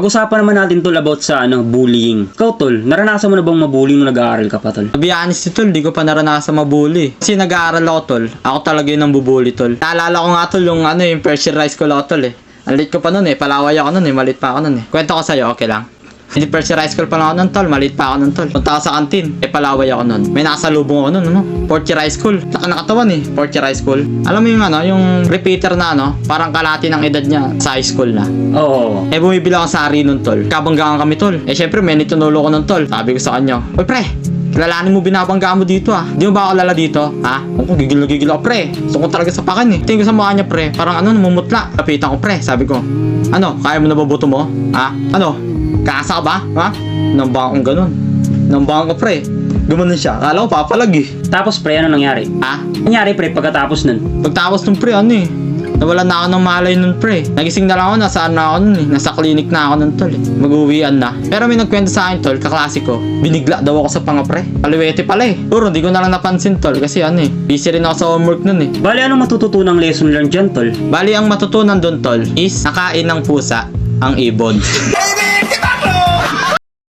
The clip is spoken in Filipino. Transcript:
Pag-usapan naman natin tol about sa bullying. Ikaw tol, naranasan mo na bang mabully nung nag-aaral ka pa tol? To be honest tol, di ko pa naranasan mabully. Kasi nag-aaral ako tol, ako talaga yung nambubully tol. Naalala ko nga tol yung first year high school ako tol eh. Ang late ko pa nun eh, palaway ako nun eh, malit pa ako nun eh. Kwento ko sa'yo, okay lang? Hindi first year high school pa lang ako nun tol, malit pa ako nun tol. Punta ako sa kantin, palaway ako nun. May nakasalubong ako nun, fourth year high school. Saka nakatawan eh, fourth year high school. Alam mo yung repeater na parang kalahati ng edad niya sa high school na. Oo. Bumibili ako sa ari nun tol. Kabanggaan kami tol. Syempre may nitunulo ko nun tol. Sabi ko sa kanya, "Oy pre, kilalanin mo binabanggaan mo dito ah. Di mo ba ako lala dito? Ha? Ako gigil ako pre. Gusto ko talaga sa pakan eh. Tingin ko sa mukha niya pre. Parang namumutla. Kapitan ko pre. Sabi ko, kaya mo na ba buto mo? Ha? Kaasa ka ba? Ha? Nambang kong ganun. Nambang ko pre. Gumanon siya. Kala ko papalag eh. Tapos pre, ano nangyari? Ha? Nangyari pre pagkatapos nun? Pagtapos nung pre, nawalan na ako ng malay nun pre. Nagising na lang ako, nasaan na ako nun eh. Nasa clinic na ako nun tol eh. Mag-uwian na. Pero may nagkwento sa akin tol, kaklase ko. Binigla daw ako sa panga pre. Kaliwete pala eh. Puro, di ko na lang napansin tol. Kasi busy rin ako sa homework nun eh. Bali, anong matututunang lesson learned dyan tol? Bali, ang matutunan dun tol is nakain ng pusa ang ibon.